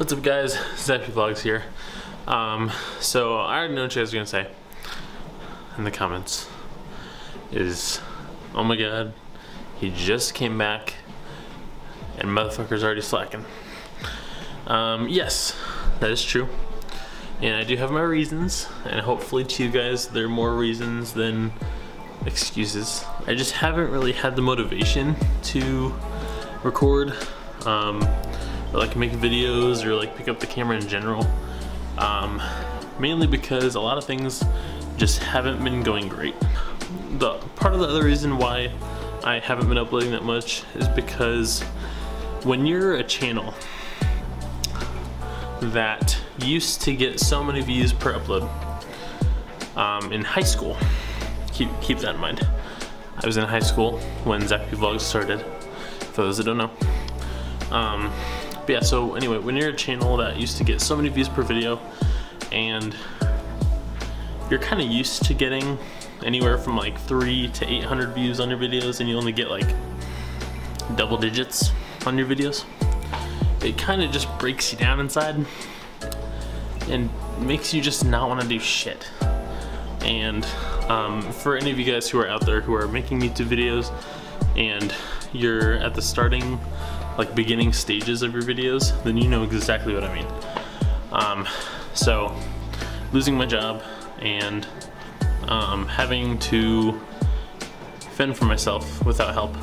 What's up guys, zachpvlogs here. So I already know what you guys are gonna say in the comments is, oh my god, he just came back and motherfucker's already slacking. Yes, that is true. And I do have my reasons, and hopefully to you guys they're more reasons than excuses. I just haven't really had the motivation to record, or like make videos, or like pick up the camera in general. Mainly because a lot of things just haven't been going great. Part of the other reason why I haven't been uploading that much is because when you're a channel that used to get so many views per upload in high school, keep that in mind. I was in high school when zachpvlogs started, for those that don't know. But yeah, so anyway, when you're a channel that used to get so many views per video and you're kind of used to getting anywhere from like 300 to 800 views on your videos, and you only get like double digits on your videos, it kind of just breaks you down inside and makes you just not want to do shit. And for any of you guys who are out there who are making YouTube videos and you're at the starting, like beginning stages of your videos, then you know exactly what I mean. So losing my job and having to fend for myself without help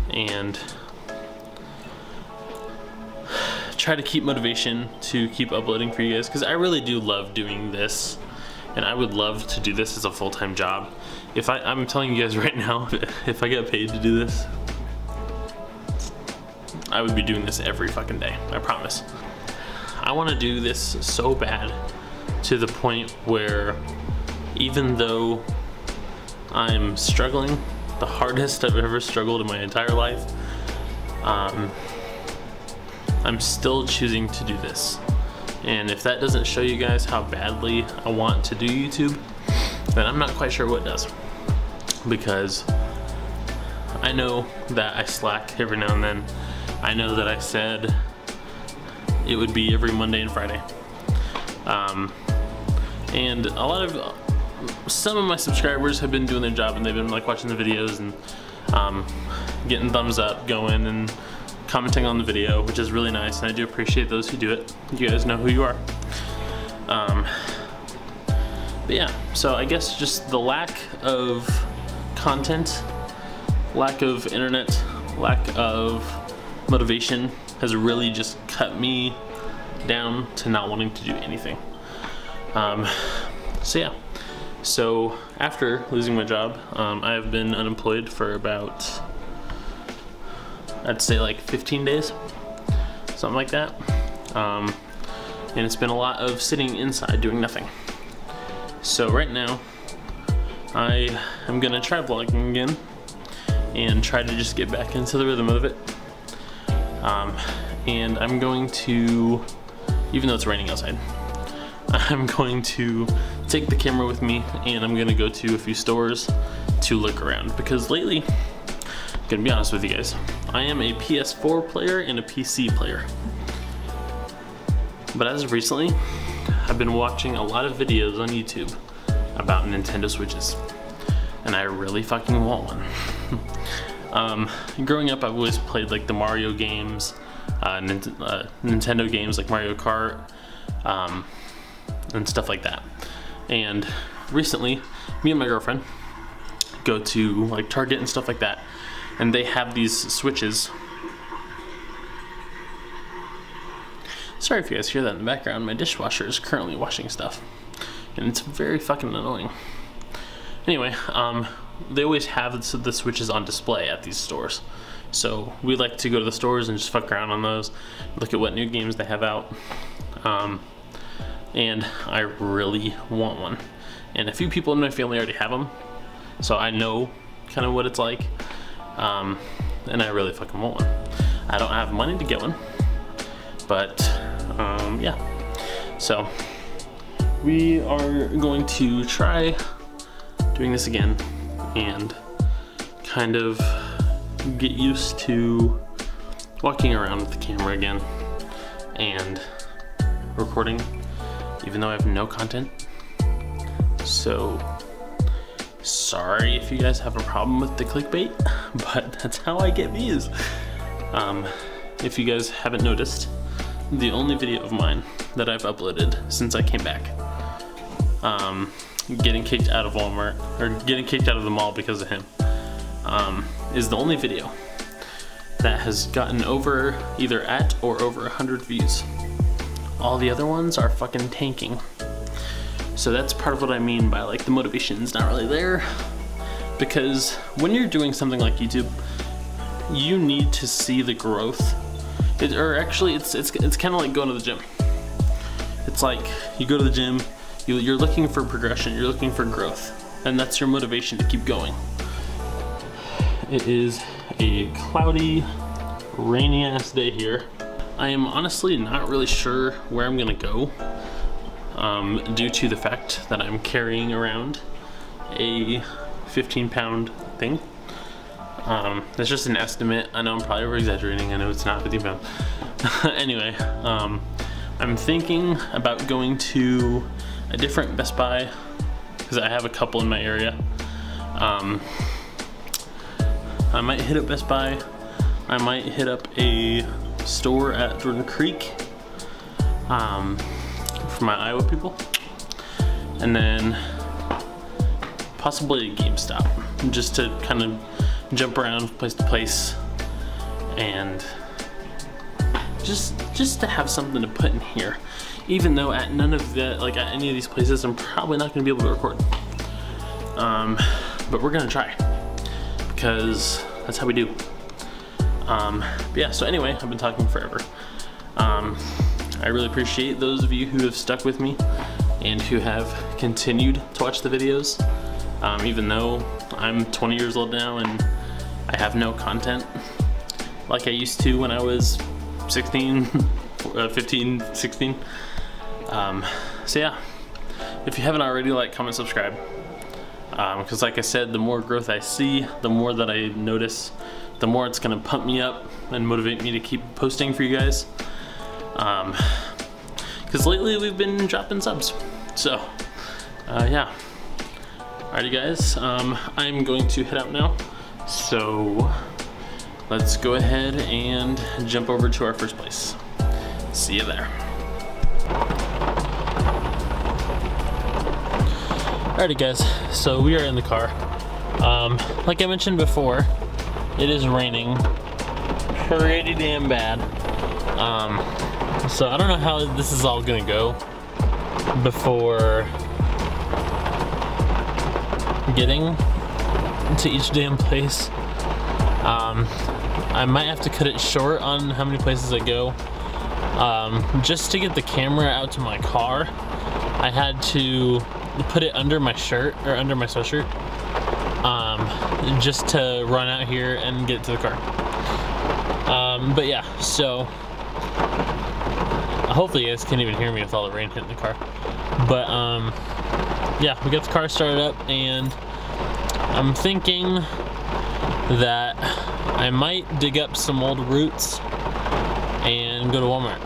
and try to keep motivation to keep uploading for you guys, because I really do love doing this and I would love to do this as a full-time job. I'm telling you guys right now, if I got paid to do this, I would be doing this every fucking day, I promise. I want to do this so bad to the point where even though I'm struggling, the hardest I've ever struggled in my entire life, I'm still choosing to do this. And if that doesn't show you guys how badly I want to do YouTube, then I'm not quite sure what does. Because I know that I slack every now and then. I know that I said it would be every Monday and Friday. And some of my subscribers have been doing their job and they've been like watching the videos and getting thumbs up going and commenting on the video, which is really nice, and I do appreciate those who do it. You guys know who you are. But yeah, so I guess just the lack of content, lack of internet, lack of motivation has really just cut me down to not wanting to do anything. So yeah, so after losing my job, I have been unemployed for about, I'd say like 15 days, something like that. And it's been a lot of sitting inside doing nothing. So right now, I am gonna try vlogging again and try to just get back into the rhythm of it. And I'm going to, even though it's raining outside, I'm going to take the camera with me and I'm gonna go to a few stores to look around, because lately, I'm gonna be honest with you guys, I am a PS4 player and a PC player. But as of recently, I've been watching a lot of videos on YouTube about Nintendo Switches, and I really fucking want one. Growing up, I've always played like the Mario games, Nintendo games like Mario Kart, and stuff like that. And recently, me and my girlfriend go to like Target and stuff like that, and they have these Switches. Sorry if you guys hear that in the background, my dishwasher is currently washing stuff, and it's very fucking annoying. Anyway, they always have the Switches on display at these stores. So we like to go to the stores and just fuck around on those, look at what new games they have out. And I really want one. And a few people in my family already have them, so I know kind of what it's like. And I really fucking want one. I don't have money to get one, but yeah. So we are going to try doing this again and kind of get used to walking around with the camera again and recording, even though I have no content. So sorry if you guys have a problem with the clickbait, but that's how I get views. If you guys haven't noticed, the only video of mine that I've uploaded since I came back, getting kicked out of Walmart, or getting kicked out of the mall because of him, is the only video that has gotten over either at or over 100 views. All the other ones are fucking tanking. So that's part of what I mean by like the motivation's not really there, because when you're doing something like YouTube, you need to see the growth. Or actually, it's kind of like going to the gym. It's like you go to the gym, you're looking for progression, you're looking for growth, and that's your motivation to keep going. It is a cloudy, rainy ass day here. I am honestly not really sure where I'm gonna go, due to the fact that I'm carrying around a 15-pound thing. That's just an estimate. I know I'm probably over exaggerating. I know it's not 15 pounds. Anyway, I'm thinking about going to a different Best Buy, because I have a couple in my area. I might hit up Best Buy. I might hit up a store at Jordan Creek for my Iowa people, and then possibly a GameStop, just to kind of jump around place to place, and just to have something to put in here. Even though at none of the, like at any of these places, I'm probably not gonna be able to record. But we're gonna try, because that's how we do. But yeah, so anyway, I've been talking forever. I really appreciate those of you who have stuck with me and who have continued to watch the videos. Even though I'm 20 years old now and I have no content like I used to when I was 16, 15, 16. So yeah, if you haven't already, like, comment, subscribe. Because like I said, the more growth I see, the more that I notice, the more it's gonna pump me up and motivate me to keep posting for you guys. Because lately we've been dropping subs. So, yeah. Alrighty guys, I'm going to head out now. So, let's go ahead and jump over to our first place. See you there. Alrighty guys, so we are in the car. Like I mentioned before, it is raining pretty damn bad. So I don't know how this is all gonna go before getting to each damn place. I might have to cut it short on how many places I go. Just to get the camera out to my car, I had to put it under my shirt, or under my sweatshirt, just to run out here and get to the car. But yeah, so hopefully you guys can't even hear me with all the rain hitting the car. But yeah, we got the car started up, and I'm thinking that I might dig up some old roots and go to Walmart,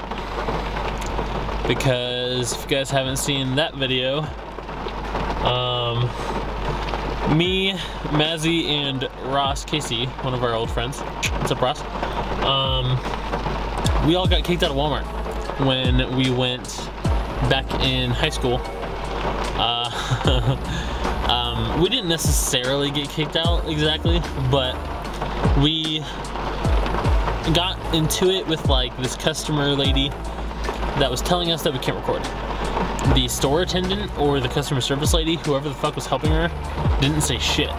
because if you guys haven't seen that video, me, Mazzy, and Ross Casey, one of our old friends, what's up Ross, we all got kicked out of Walmart when we went back in high school. We didn't necessarily get kicked out exactly, but we got into it with like this customer lady that was telling us that we can't record. The store attendant or the customer service lady, whoever the fuck was helping her, didn't say shit.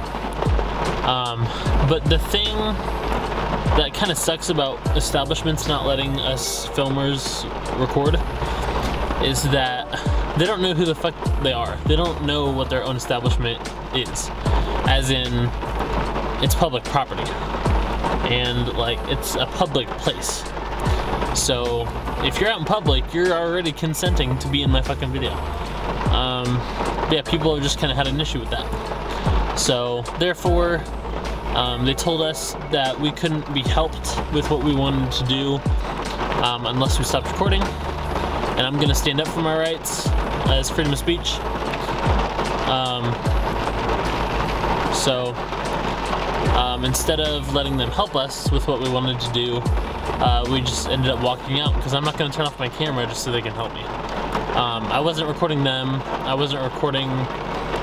But the thing that kind of sucks about establishments not letting us filmers record is that they don't know who the fuck they are. They don't know what their own establishment is. As in, it's public property. And like, it's a public place. So if you're out in public, you're already consenting to be in my fucking video. Yeah, people have just kind of had an issue with that. So therefore, they told us that we couldn't be helped with what we wanted to do unless we stopped recording. And I'm gonna stand up for my rights as freedom of speech. Instead of letting them help us with what we wanted to do, we just ended up walking out because I'm not gonna turn off my camera just so they can help me. I wasn't recording them. I wasn't recording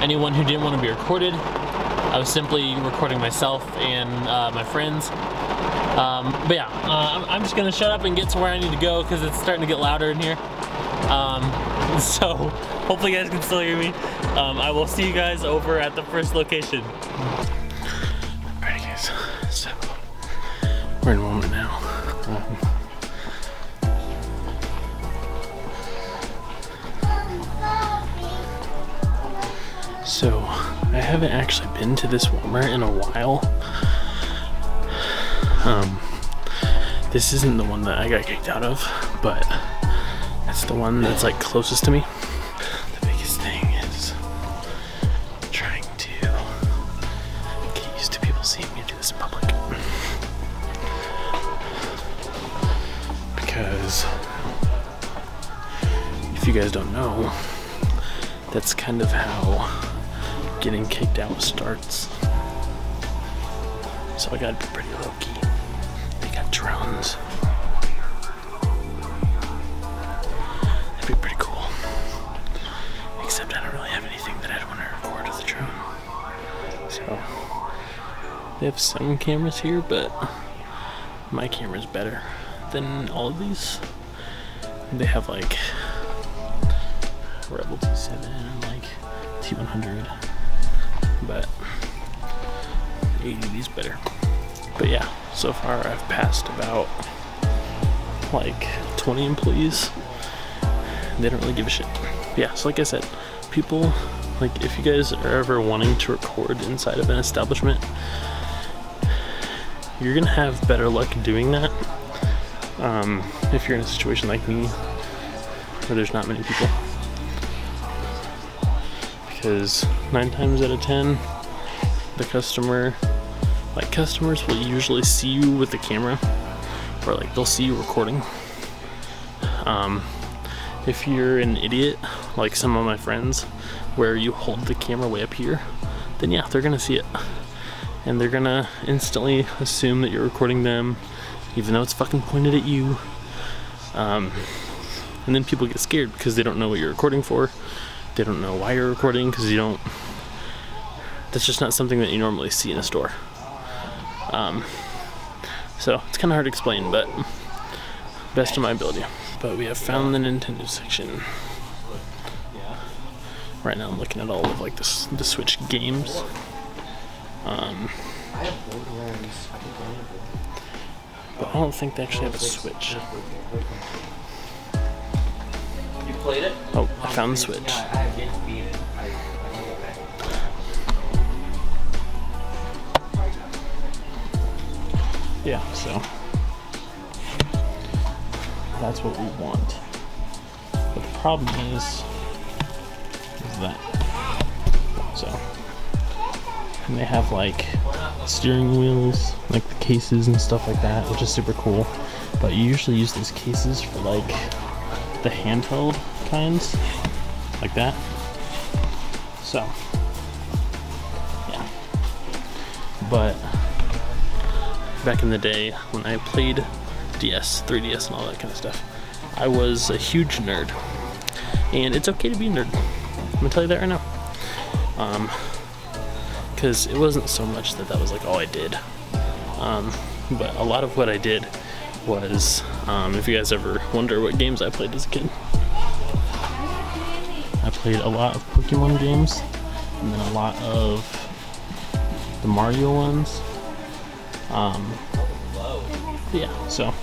anyone who didn't want to be recorded. I was simply recording myself and my friends. But yeah, I'm just gonna shut up and get to where I need to go because it's starting to get louder in here. So hopefully you guys can still hear me. I will see you guys over at the first location. Alright guys, so we're in a moment now. So I haven't actually been to this Walmart in a while. This isn't the one that I got kicked out of, but it's the one that's like closest to me. The biggest thing is trying to get used to people seeing me do this in public. Because if you guys don't know, that's kind of how getting kicked out starts. So I gotta be pretty low key. They got drones. That'd be pretty cool. Except I don't really have anything that I'd want to record with a drone. So they have some cameras here, but my camera's better than all of these. They have like Rebel T7 and like T100. But 80's better. But yeah, so far I've passed about like 20 employees. They don't really give a shit. Yeah, so like I said, people, like if you guys are ever wanting to record inside of an establishment, you're gonna have better luck doing that if you're in a situation like me where there's not many people. Because 9 times out of 10, the customers will usually see you with the camera, or like they'll see you recording. If you're an idiot, like some of my friends, where you hold the camera way up here, then yeah, they're gonna see it. And they're gonna instantly assume that you're recording them, even though it's fucking pointed at you. And then people get scared because they don't know what you're recording for. They don't know why you're recording because that's just not something that you normally see in a store. So it's kind of hard to explain, but best of my ability. But we have found the Nintendo section. Right now I'm looking at all of like the Switch games. But I don't think they actually have a Switch. You played it? Oh, I found the Switch. Yeah, so that's what we want. But the problem is that. So, and they have like steering wheels, like the cases and stuff like that, which is super cool. But you usually use these cases for like the handheld kinds, like that. So, yeah. But back in the day when I played DS, 3DS and all that kind of stuff, I was a huge nerd. And it's okay to be a nerd. I'm gonna tell you that right now. Because it wasn't so much that was like all I did. But a lot of what I did was, if you guys ever wonder what games I played as a kid, I played a lot of Pokemon games, and then a lot of the Mario ones. Yeah, so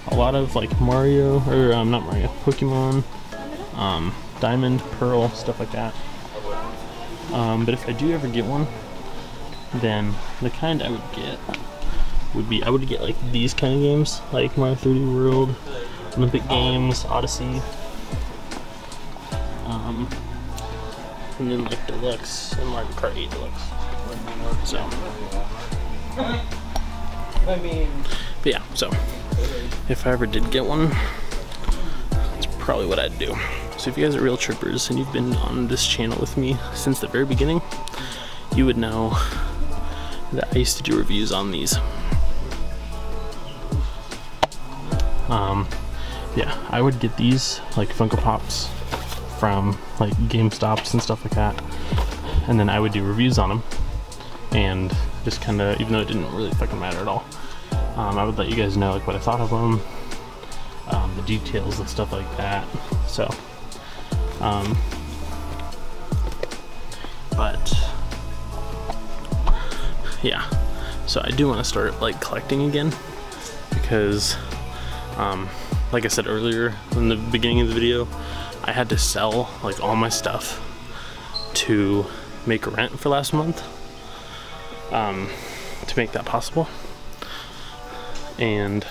a lot of like Mario, or not Mario, Pokemon, Diamond, Pearl, stuff like that. But if I do ever get one, then the kind I would get would be, I would get like these kind of games, like Mario 3D World, Olympic Games, Odyssey, and then like Deluxe and Mario Kart 8 Deluxe. So, but yeah, so if I ever did get one, that's probably what I'd do. So if you guys are real trippers and you've been on this channel with me since the very beginning, you would know that I used to do reviews on these. Yeah, I would get these like Funko Pops from like GameStops and stuff like that, and then I would do reviews on them and just kind of, even though it didn't really fucking matter at all, I would let you guys know like what I thought of them, the details and stuff like that. So but yeah, so I do want to start like collecting again, because like I said earlier in the beginning of the video, I had to sell like all my stuff to make rent for last month, to make that possible. And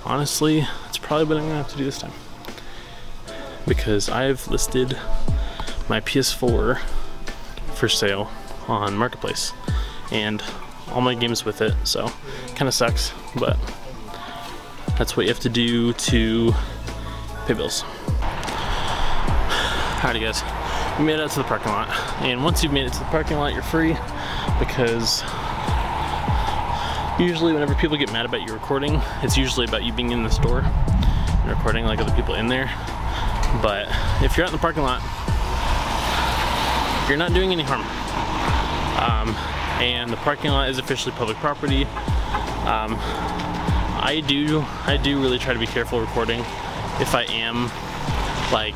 honestly, it's probably what I'm gonna have to do this time, because I've listed my PS4 for sale on Marketplace and all my games with it, so kind of sucks, but that's what you have to do to pay bills. Alrighty guys, we made it out to the parking lot, and once you've made it to the parking lot, you're free, because usually whenever people get mad about you recording, it's usually about you being in the store and recording like other people in there. But if you're out in the parking lot, you're not doing any harm. And the parking lot is officially public property. I do really try to be careful recording if I am like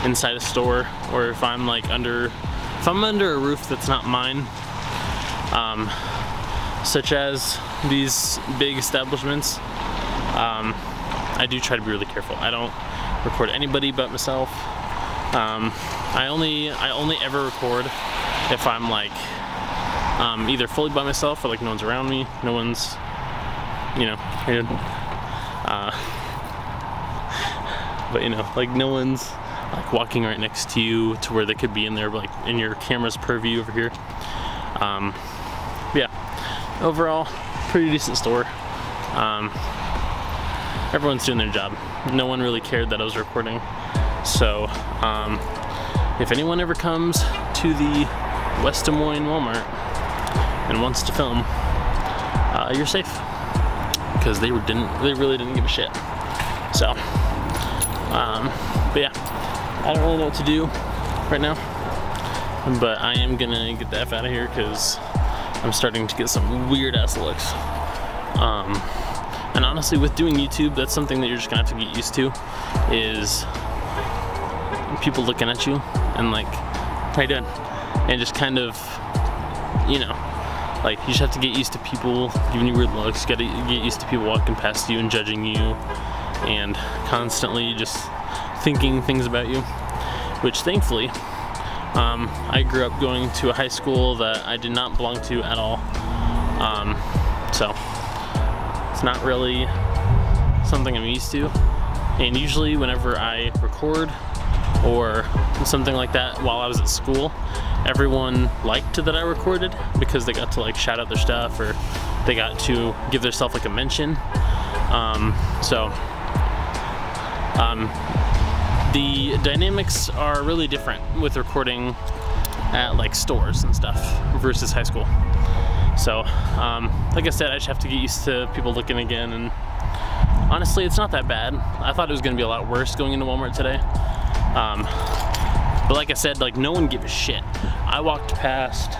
inside a store, or if I'm like under a roof that's not mine, such as these big establishments. I do try to be really careful. I don't record anybody but myself. I only ever record if I'm like either fully by myself or like no one's around me, no one's, you know, but you know, like no one's like walking right next to you to where they could be in there, like in your camera's purview over here. Yeah, overall, pretty decent store. Everyone's doing their job. No one really cared that I was recording. So, if anyone ever comes to the West Des Moines Walmart and wants to film, you're safe, because they really didn't give a shit. So, but yeah, I don't really know what to do right now, but I am gonna get the F out of here, because I'm starting to get some weird ass looks. And honestly, with doing YouTube, that's something that you're just gonna have to get used to, is people looking at you and like, how you doing? And just kind of, you know, like you just have to get used to people giving you weird looks. You gotta get used to people walking past you and judging you, and constantly just thinking things about you, which thankfully, I grew up going to a high school that I did not belong to at all. So it's not really something I'm used to. And usually whenever I record or something like that while I was at school, everyone liked that I recorded, because they got to like shout out their stuff, or they got to give themselves like a mention. The dynamics are really different with recording at like stores and stuff versus high school. So, like I said, I just have to get used to people looking again, and honestly, it's not that bad. I thought it was gonna be a lot worse going into Walmart today. But like I said, like no one gave a shit. I walked past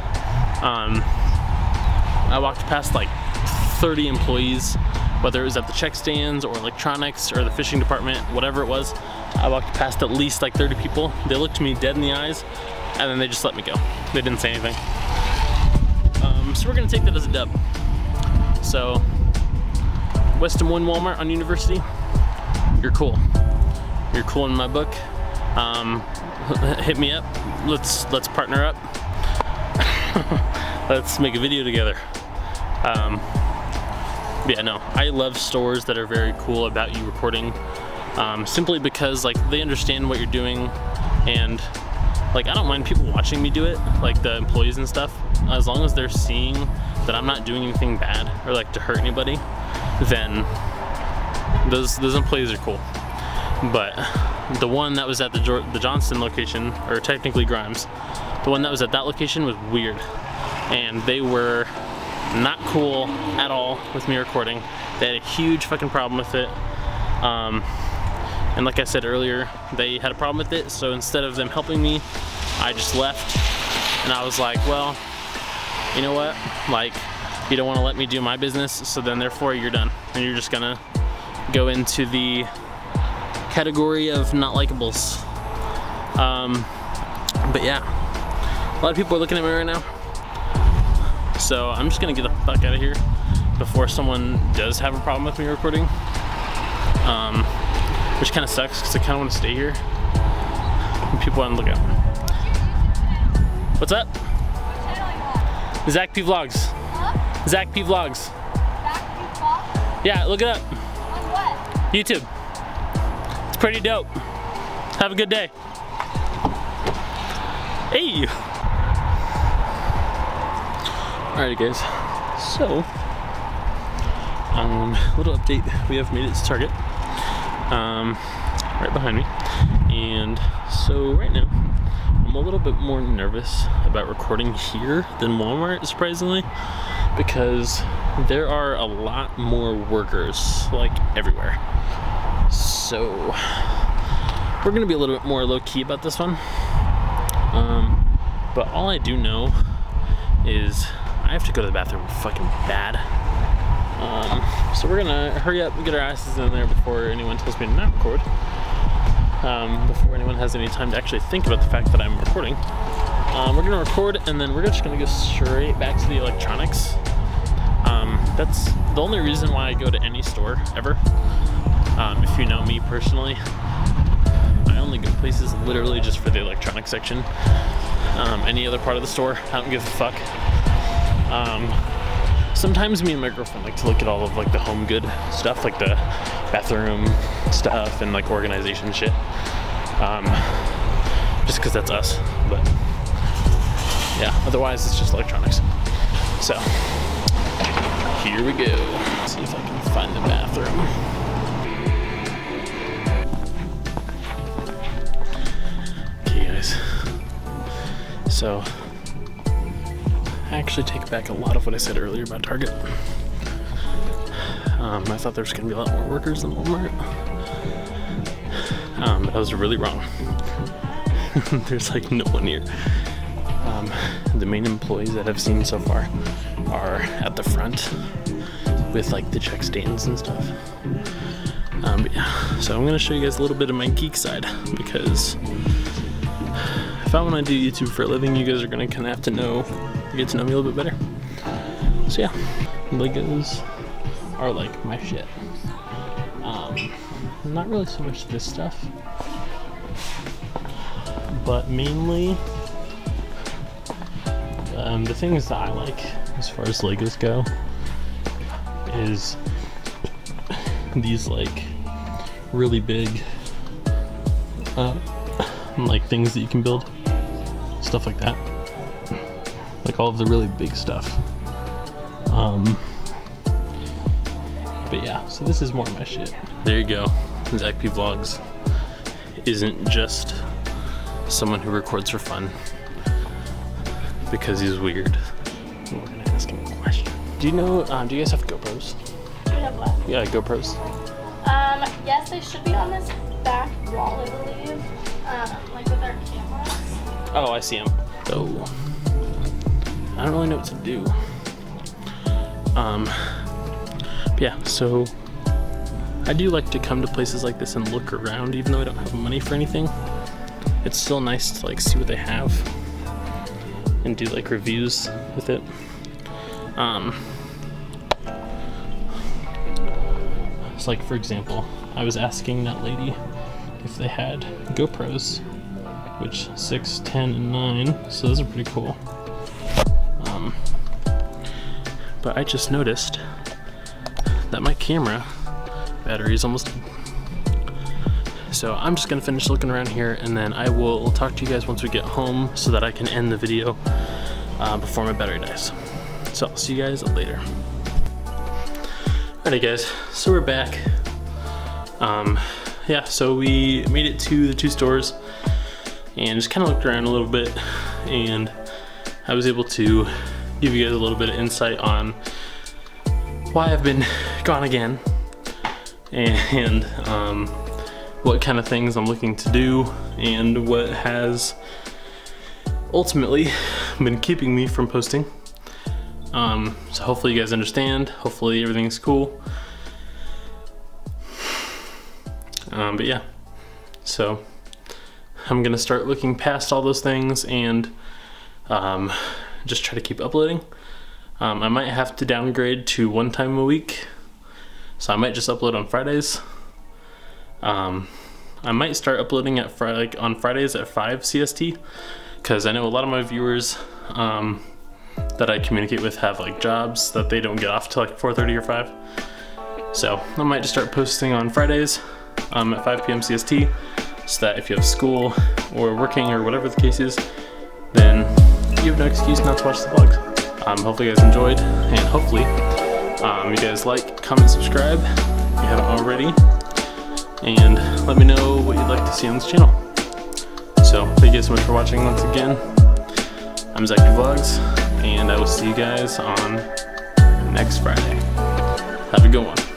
like 30 employees, whether it was at the check stands or electronics or the fishing department, whatever it was. I walked past at least like 30 people. They looked me dead in the eyes, and then they just let me go. They didn't say anything. So we're gonna take that as a dub. So, West Des Moines Walmart on University, you're cool. You're cool in my book. Hit me up. Let's partner up. Let's make a video together. Yeah, no, I love stores that are very cool about you recording, simply because like they understand what you're doing, and like I don't mind people watching me do it, like the employees and stuff, as long as they're seeing that I'm not doing anything bad or like to hurt anybody. Then Those employees are cool. But the one that was at the Johnston location, or technically Grimes, the one that was at that location was weird. And they were not cool at all with me recording. They had a huge fucking problem with it. And like I said earlier, they had a problem with it, so instead of them helping me, I just left. And I was like, well, you know what? Like, you don't want to let me do my business, so then therefore you're done. And you're just gonna go into the category of not likables. But yeah, a lot of people are looking at me right now. So I'm just gonna get the fuck out of here before someone does have a problem with me recording. Which kind of sucks because I kind of want to stay here and people want to look at me. What's up? zachpvlogs. Huh? zachpvlogs. zachpvlogs? Yeah, look it up. On what? YouTube. It's pretty dope. Have a good day. Hey! Alright guys, so little update, we have made it to Target, right behind me, and so right now I'm a little bit more nervous about recording here than Walmart, surprisingly, because there are a lot more workers, like, everywhere. So we're gonna be a little bit more low-key about this one, but all I do know is I have to go to the bathroom fucking bad. So we're gonna hurry up and get our asses in there before anyone tells me to not record. Before anyone has any time to actually think about the fact that I'm recording. We're gonna record and then we're just gonna go straight back to the electronics. That's the only reason why I go to any store ever. If you know me personally, I only go places literally just for the electronics section. Any other part of the store, I don't give a fuck. Sometimes me and my girlfriend like to look at all of like the home good stuff, like the bathroom stuff and like organization shit. Just because that's us, but yeah, otherwise it's just electronics. So here we go. Let's see if I can find the bathroom. Okay guys, so I actually take back a lot of what I said earlier about Target. I thought there was gonna be a lot more workers than Walmart. But I was really wrong. There's like no one here. The main employees that I've seen so far are at the front with like the check stands and stuff. But yeah, so I'm gonna show you guys a little bit of my geek side, because if I want to do YouTube for a living, you guys are gonna kind of have to know, get to know me a little bit better. So yeah, Legos are like my shit. Not really so much this stuff, but mainly the things that I like as far as Legos go is these like really big like things that you can build, stuff like that, like all of the really big stuff. But yeah, so this is more of my shit. There you go. zachpvlogs isn't just someone who records for fun because he's weird. We're gonna ask him a question. Do you know, do you guys have GoPros? Do you have what? Yeah, GoPros. Yes, they should be on this back wall, I believe. Like with our cameras. Oh, I see him. So, I don't really know what to do. But yeah, so I do like to come to places like this and look around, even though I don't have money for anything. It's still nice to like see what they have and do like reviews with it. So like for example, I was asking that lady if they had GoPros, which 6, 10, and 9, so those are pretty cool. But I just noticed that my camera battery is almost dead. So I'm just gonna finish looking around here and then I will talk to you guys once we get home so that I can end the video before my battery dies. So I'll see you guys later. Alright guys, so we're back. Yeah, so we made it to the 2 stores and just kind of looked around a little bit, and I was able to give you guys a little bit of insight on why I've been gone again, and what kind of things I'm looking to do, and what has ultimately been keeping me from posting. So hopefully you guys understand, hopefully everything's cool. But yeah, so I'm gonna start looking past all those things and just try to keep uploading. I might have to downgrade to 1 time a week, so I might just upload on Fridays. I might start uploading at on Fridays at 5 CST, because I know a lot of my viewers that I communicate with have like jobs that they don't get off till like 4:30 or 5. So I might just start posting on Fridays at 5 p.m. CST, so that if you have school or working or whatever the case is, then you have no excuse not to watch the vlogs. Hopefully you guys enjoyed, and hopefully you guys like, comment, subscribe if you haven't already, and let me know what you'd like to see on this channel. So thank you guys so much for watching once again. I'm zachpvlogs, and I will see you guys on next Friday. Have a good one.